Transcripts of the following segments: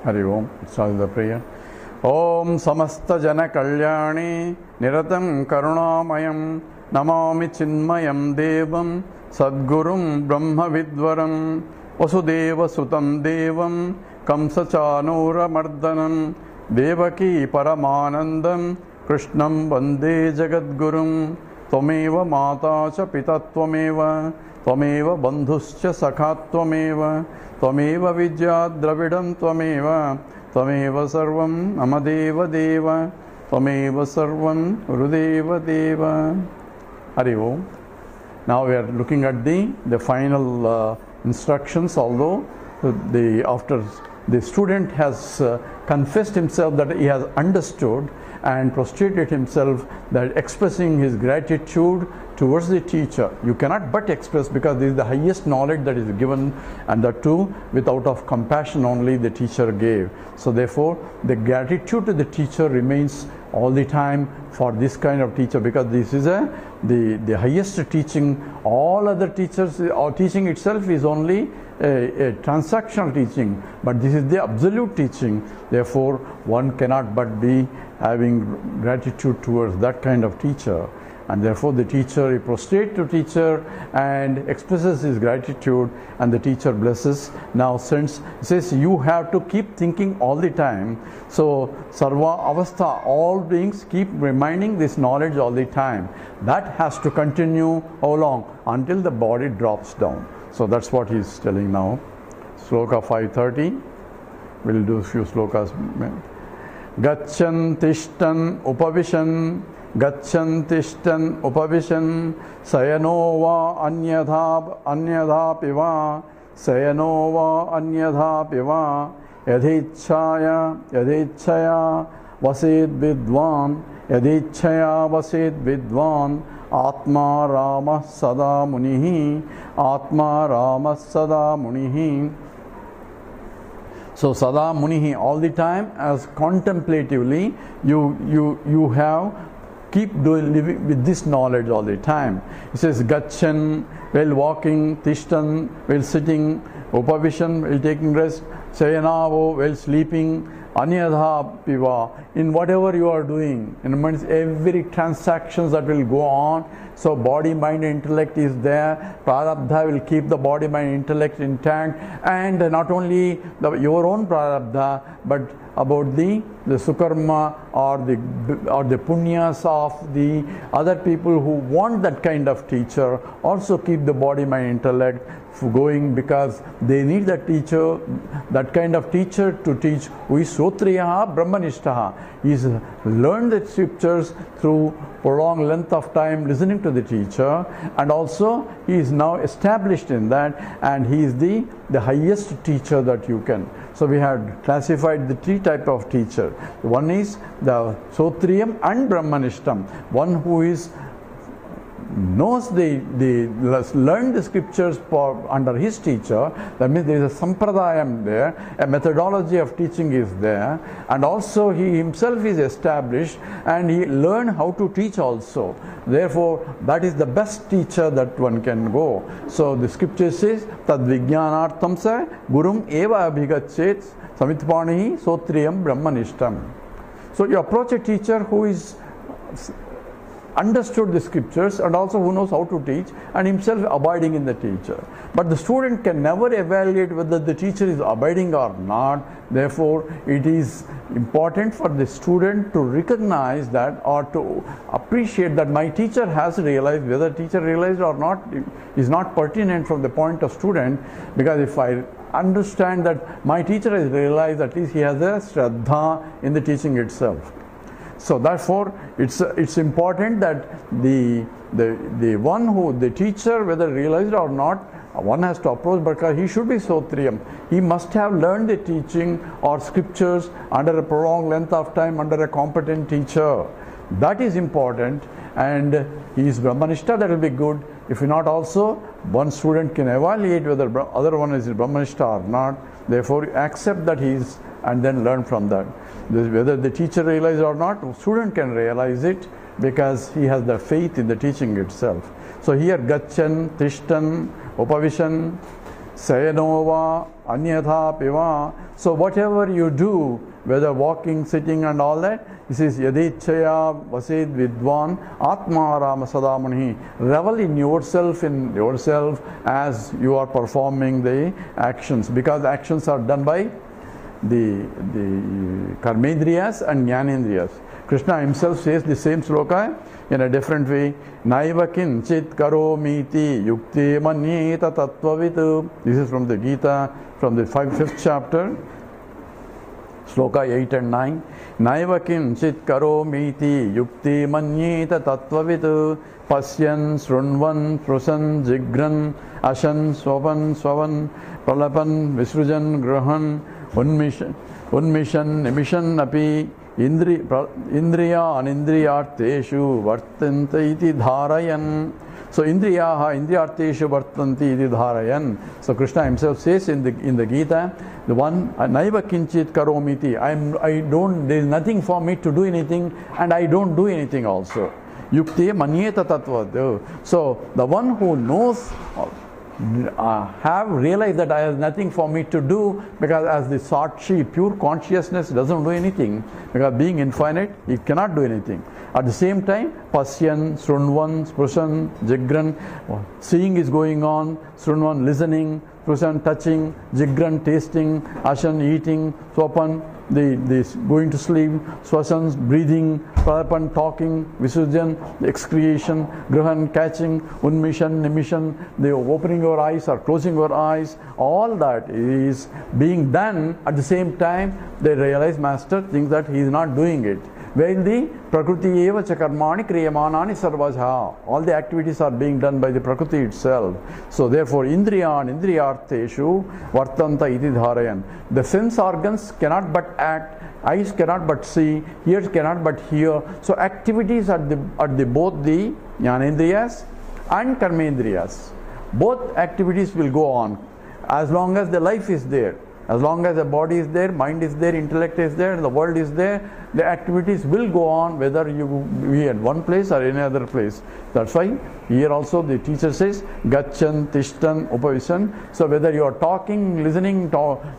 Hari Om. Start the prayer. Om Samasta Jana Kalyani Niratam Karunamayam Namami Chinmayam Devam Sadgurum Brahma Vidvaram Vasudeva Sutam Devam Kamsachanura Mardanam Devaki Paramanandam Krishnam Vande Jagadgurum Tvameva Mata Cha Pita Tvameva Tvameva Bandhuscha Sakha Tvameva Tvameva Vidya Dravidam Tvameva Tvameva Sarvam Amadeva Deva Tvameva Sarvam Rudeva Deva. Hari Om. Now we are looking at the final instructions, although after the student has confessed himself that he has understood and prostrated himself, that expressing his gratitude towards the teacher. You cannot but express, because this is the highest knowledge that is given, and that too without of compassion only the teacher gave. So therefore the gratitude to the teacher remains all the time for this kind of teacher, because this is the highest teaching. All other teachers or teaching itself is only a transactional teaching, but this is the absolute teaching. Therefore one cannot but be having gratitude towards that kind of teacher. And therefore the teacher, he prostrates to teacher and expresses his gratitude, and the teacher blesses. Now since he says you have to keep thinking all the time, so sarva avastha, all beings keep reminding this knowledge all the time. That has to continue how long? Until the body drops down. So that's what he is telling now. Sloka 530. We'll do a few slokas. Gachan tishtan upavishan Gachan tishtan upavishan Sayanova anyadha piva Sayanova anyadha piva Yadhichaya vasid vidwan Yadhichaya vasid vidwan Atma Rama Sada Munihi Atma Rama Sada Munihi. So Sada Munihi, all the time as contemplatively you have keep living with this knowledge all the time. He says Gachan, while walking, Tishtan, while sitting, Upavishan, while taking rest, Sayanavo, while sleeping, Anyadha Piva, in whatever you are doing, in every transactions that will go on. So body, mind, intellect is there. Prarabdha will keep the body, mind, intellect intact, and not only your own prarabdha, but about the sukarma or the punyas of the other people who want that kind of teacher. Also keep the body, mind, intellect going, because they need that teacher, that kind of teacher to teach. Who is Sotriyaha Brahmanishtaha. He has learned the scriptures through prolonged length of time listening to the teacher, and also he is now established in that, and he is the highest teacher that you can. So we have classified the three type of teacher. One is the Sotriyam and Brahmanishtam, one who is knows learned the scriptures under his teacher. That means there is a sampradayam there, a methodology of teaching is there, and also he himself is established and he learned how to teach also. Therefore that is the best teacher that one can go. So the scripture says tad vijnanartham sa gurum eva abhigachet samitpanihi sotriyam brahmanishtam. So you approach a teacher who is understood the scriptures and also who knows how to teach, and himself abiding in the teacher. But the student can never evaluate whether the teacher is abiding or not. Therefore it is important for the student to recognize that, or to appreciate that my teacher has realized. Whether teacher realized or not is not pertinent from the point of student, because if I understand that my teacher has realized, at least he has a shraddha in the teaching itself. So therefore it's important that the one who the teacher, whether realized or not, one has to approach, because he should be Sotriyam. He must have learned the teaching or scriptures under a prolonged length of time under a competent teacher. That is important, and he is Brahmanishta, that will be good. If not, also one student can evaluate whether other one is Brahmanishta or not. Therefore accept that he is, and then learn from that. Whether the teacher realizes or not, student can realize it, because he has the faith in the teaching itself. So here Gachan, Tishtan, Upavishan, sayanova anyatha piva. So whatever you do, whether walking, sitting and all that, this is yadechaya vasid vidwan atma rama sadamani. Revel in yourself as you are performing the actions, because actions are done by the karmendriyas and jnanendriyas. Krishna himself says the same sloka in a different way. Naiva kinchit karomiti yukti manyeta tattvavitu. This is from the Gita, from the 5th chapter, sloka 8 and 9. Naiva kinchit karomiti yukti manyeta tattvavitu. Pasyan srunvan prusan jigran ashan swavan pralapan visrujan grahan unmishan nimishan api indriya anindriyarteshu vartanta iti dharayan. So indriyaha indriyarteshu vartanti iti dharayan. So Krishna himself says in the Gita, the one naiva kinchit karomiti, there is nothing for me to do anything, and I don't do anything also. Yukti manyeta tattva. So the one who knows have realized that I have nothing for me to do, because as the Sakshi, pure consciousness, doesn't do anything, because being infinite, it cannot do anything. At the same time, Pasyan, Srunvan, Sprusan, Jigran, seeing is going on, Srunvan listening, Sprusan touching, Jigran tasting, Ashan eating, Swapan the going to sleep, Swasans breathing, Pralapan talking, Visurjan the excretion, Grahan catching, Unmishan, Nimishan the opening your eyes or closing your eyes, all that is being done. At the same time, they realize Master thinks that he is not doing it. When the Prakriti eva chakarmani kriyamanani sarvajha, all the activities are being done by the Prakriti itself. So therefore, indriyan indriyarteshu vartanta iti dharayan. The sense organs cannot but act, eyes cannot but see, ears cannot but hear. So activities at the both the jnanendriyas and karmendriyas, both activities will go on as long as the life is there. As long as the body is there, mind is there, intellect is there, the world is there, the activities will go on whether you be at one place or any other place. That's why here also the teacher says, Gachan, Tishtan, Upavisan. So whether you are talking, listening,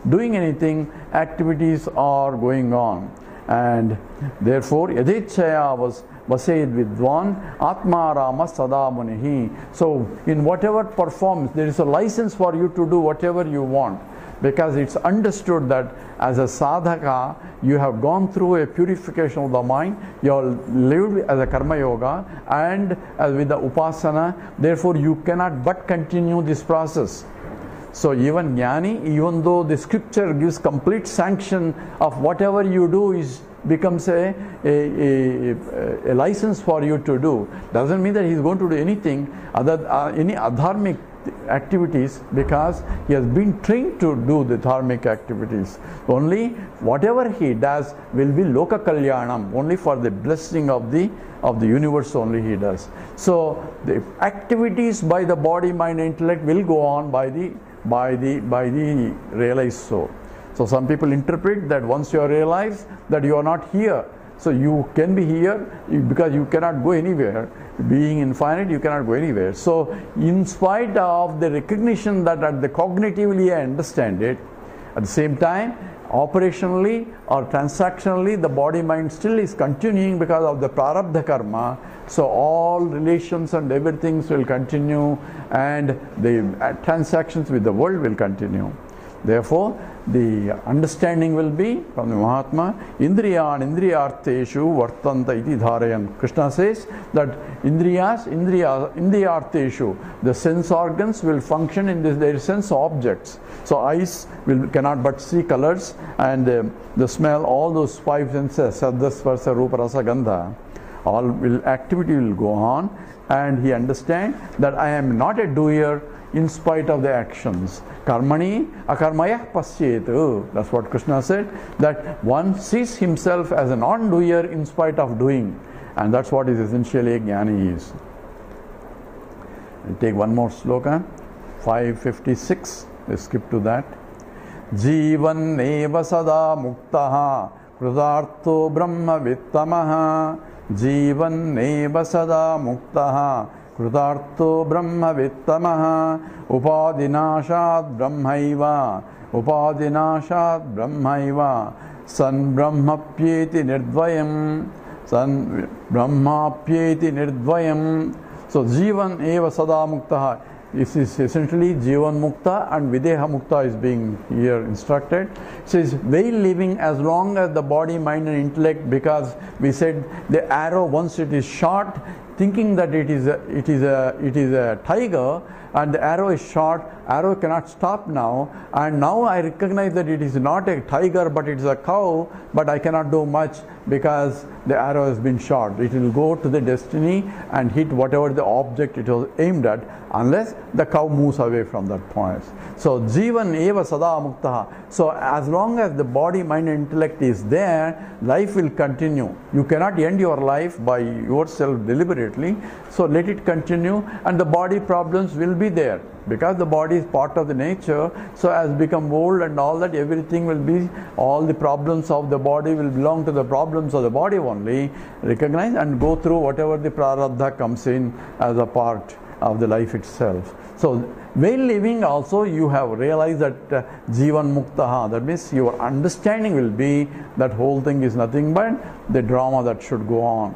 doing anything, activities are going on. And therefore, Yadechaya was Vased Vidwan Atma Rama Sadamunihi. So in whatever performs, there is a license for you to do whatever you want. Because it's understood that as a sadhaka, you have gone through a purification of the mind, you have lived as a karma yoga and as with the upasana, therefore you cannot but continue this process. So even jnani, even though the scripture gives complete sanction of whatever you do becomes a license for you to do, doesn't mean that he is going to do anything any adharmic activities, because he has been trained to do the dharmic activities. Only whatever he does will be loka kalyanam, only for the blessing of the universe only he does. So the activities by the body, mind, intellect will go on by the realized soul. So some people interpret that once you are realized that you are not here, so you can be here because you cannot go anywhere. Being infinite, you cannot go anywhere. So in spite of the recognition that at the cognitively I understand it, at the same time, operationally or transactionally, the body mind still is continuing because of the prarabdha karma. So all relations and everything will continue, and the transactions with the world will continue. Therefore, the understanding will be from the Mahatma, Indriyan Indriyarteshu Vartanta iti dharayan. Krishna says that Indriyarteshu, the sense organs will function in their sense objects. So eyes cannot but see colors and the smell, all those five senses, Saddha, Sparsa, Rupa, Rasa, Gandha, activity will go on, and he understands that I am not a doer in spite of the actions. Karmani akarmayah pasyet. That's what Krishna said, that one sees himself as a non-doer in spite of doing. And that's what is essentially a jnani is. We'll take one more sloka, 556. Let's skip to that. Jivan neva sada muktaha krudartho brahma vittamaha. Jivan neva sada muktaha Krutartho Brahma Vittamaha Upadinashat Brahmaiva Upadinashat Brahmaiva San Brahmapyeti Nirdvayam San Brahmapyeti Nirdvayam. So Jivan Eva Sada Muktaha. This is essentially Jivan Mukta and Videha Mukta is being here instructed. It says while living as long as the body, mind and intellect, because we said the arrow once it is shot, thinking that it is a tiger, and the arrow is shot, arrow cannot stop now, and now I recognize that it is not a tiger but it is a cow, but I cannot do much because the arrow has been shot. It will go to the destiny and hit whatever the object it was aimed at, unless the cow moves away from that point. So Jivan Eva Sada Muktaha. So as long as the body, mind and intellect is there, life will continue. You cannot end your life by yourself deliberately. So let it continue, and the body problems will be there because the body is part of the nature. So as become old and all that, everything will be, all the problems of the body will belong to the problems of the body only. Recognize and go through whatever the prarabdha comes in as a part of the life itself. So while living also you have realized that Jivan Muktaha, that means your understanding will be that whole thing is nothing but the drama that should go on.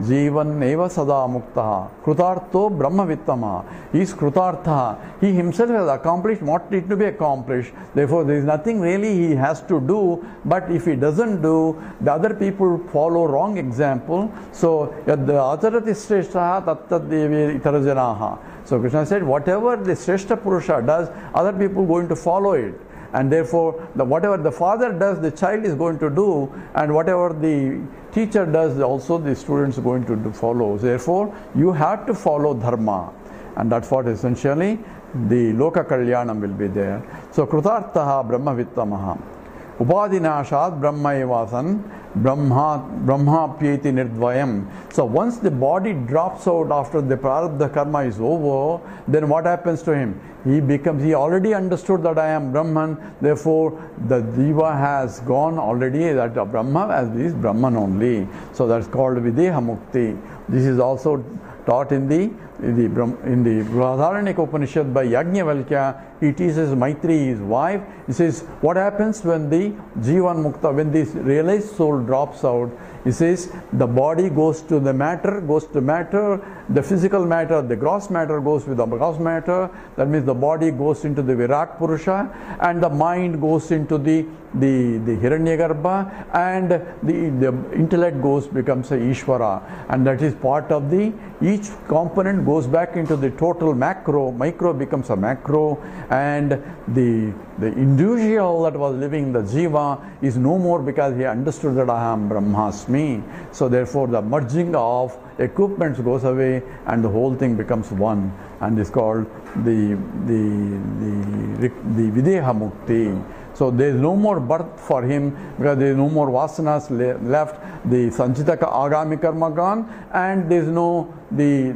Jivan Eva Sada Muktaha Krutartho Brahma Vittama. He is Krutartha. He himself has accomplished what needs to be accomplished. Therefore there is nothing really he has to do, but if he doesn't do, the other people follow wrong example. So the Acharati Shrestha Tattat Devi Itarajanaha. So Krishna said whatever the Shrestha Purusha does, other people going to follow it. And therefore whatever the father does, the child is going to do, and whatever the teacher does, also the students are going to follow. Therefore you have to follow dharma, and that's what essentially the Loka Kalyanam will be there. So Krutarthaha Brahma Vittamaha Upadinashat Brahma Evasan Brahma Pyeti Nirdvayam. So once the body drops out after the prarabdha karma is over, then what happens to him? He already understood that I am Brahman, therefore the Jiva has gone already, that Brahma as is Brahman only. So that's called Videha Mukti. This is also taught in the Brihadaranyaka Upanishad by Yajnavalkya. He teaches Maitri, his wife. He says, what happens when the Jivan Mukta, when this realized soul drops out? He says, the body goes to the matter, the physical matter, the gross matter goes with the gross matter. That means the body goes into the Virat Purusha, and the mind goes into the Hiranyagarbha, and the intellect becomes a Ishvara, and that is part of each component goes back into the total macro becomes a macro, and the individual that was living, the Jiva, is no more because he understood that I am Brahmasmi. So therefore the merging of equipments goes away and the whole thing becomes one, and is called the Videha Mukti. So there is no more birth for him because there is no more vasanas left. The Sanchitaka Agami Karma gone, and there is no the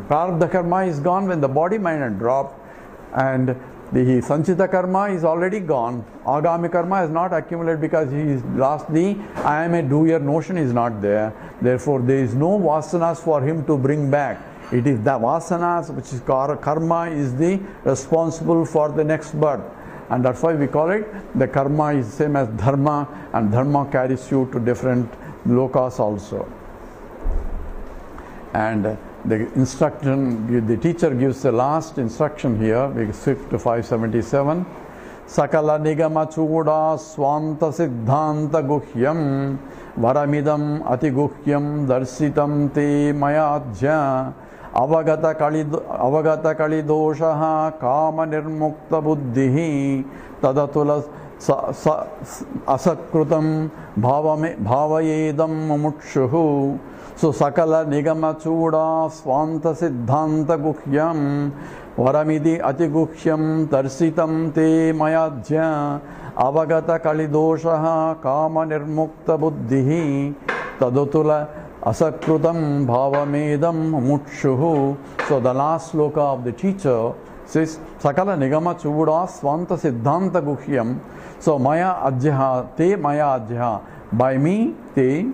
Prarabdha Karma is gone when the body mind had dropped, and the Sanchita Karma is already gone. Agami Karma has not accumulated because he is lost the I am a doer notion is not there. Therefore there is no vasanas for him to bring back. It is the vasanas, which is karma, is the responsible for the next birth. And that's why we call it, the karma is same as dharma, and dharma carries you to different lokas also. And the instruction, the teacher gives the last instruction here. We skip to 577. Sakala nigama chuda swanta siddhanta guhyam varamidam ati guhyam darsitam te mayadhya avagata kali doshaha kama nirmukta buddhihi tadatula asakrutam bhavayedam mumukshuhu. So sakala nigama chuda swanta siddhanta guhyam varamidi ati guhyam darsitam te mayadhya avagata kalidoshaha kama nirmukta buddhihi tadutula asakrutam bhavamedam mukshuhu. So the last sloka of the teacher says sakala nigama chuda swanta siddhanta guhyam. So maya ajha te maya ajha, by me te,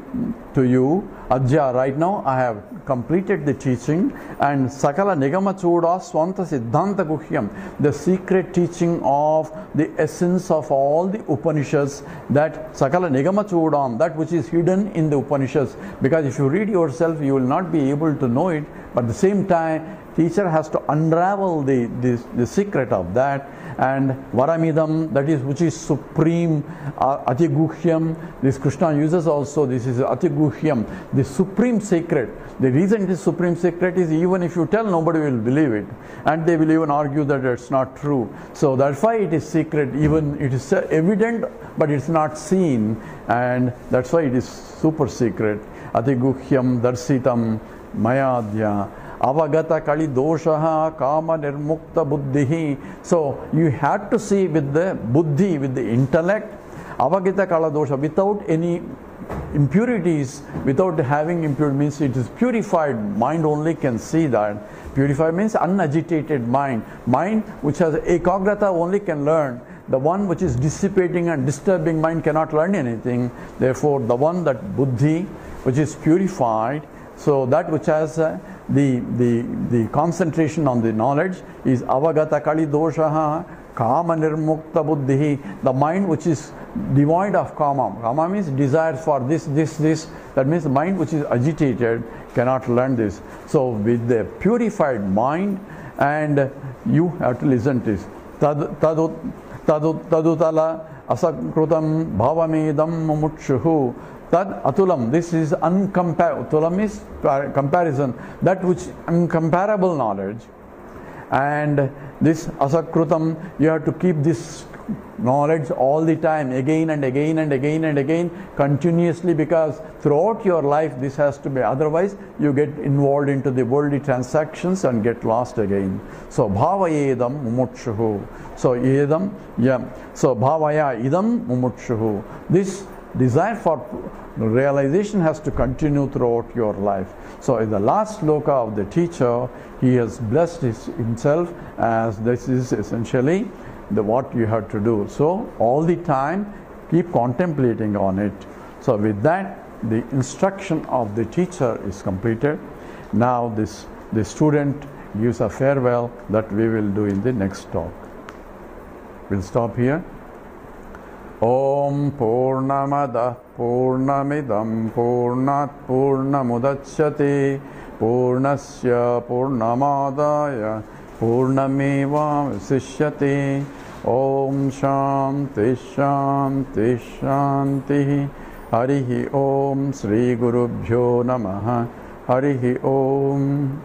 to you, Adja, right now I have completed the teaching, and Sakala Nigama Chuda Swanta Siddhanta Guhyam, the secret teaching of the essence of all the Upanishads, that Sakala Nigama Chudam, that which is hidden in the Upanishads. Because if you read yourself, you will not be able to know it, but at the same time, teacher has to unravel the secret of that. And Varamidam, that is which is supreme, Atiguhyam, this Krishna uses also, this is Atiguhyam, the supreme secret. The reason it is supreme secret is even if you tell, nobody will believe it, and they will even argue that it's not true. So that's why it is secret, even it is evident but it's not seen, and that's why it is super secret. Atiguhyam darsitam mayadya avagata kali doshaha kama nirmukta buddhihi. So you have to see with the buddhi, with the intellect, avagata kala dosha, without any impurities, without having impurity, means it is purified mind only can see that. Purified means unagitated mind. Mind which has ekagrata only can learn. The one which is dissipating and disturbing mind cannot learn anything. Therefore, the one that buddhi, which is purified, so that which has the concentration on the knowledge is avagata kali doshaha kama nirmukta buddhi, the mind which is devoid of kama. Kama means desires for this. That means the mind which is agitated cannot learn this. So with the purified mind, and you have to listen to this. Tadutala asakrutam bhavamedam mumukshuhu. Tad atulam, this is uncomparable. Atulam is comparison, that which incomparable knowledge. And this asakrutam, you have to keep this knowledge all the time, again and again and again and again, continuously, because throughout your life this has to be, otherwise you get involved into the worldly transactions and get lost again. So bhavayedam mumukshuhu. So edam, yeah. So bhavaya idam mumukshuhu. This desire for realization has to continue throughout your life. So in the last sloka of the teacher, he has blessed himself as this is essentially what you have to do. So all the time keep contemplating on it. So with that, the instruction of the teacher is completed. Now the student gives a farewell that we will do in the next talk. We'll stop here. Om Purnamada Purnamidam Purnat Purnamudachyate Purnasya Purnamadaya Purnameva Visishyate. Om Shanti Shanti Shanti. Harihi Om Sri Gurubhyo Namaha. Harihi Om.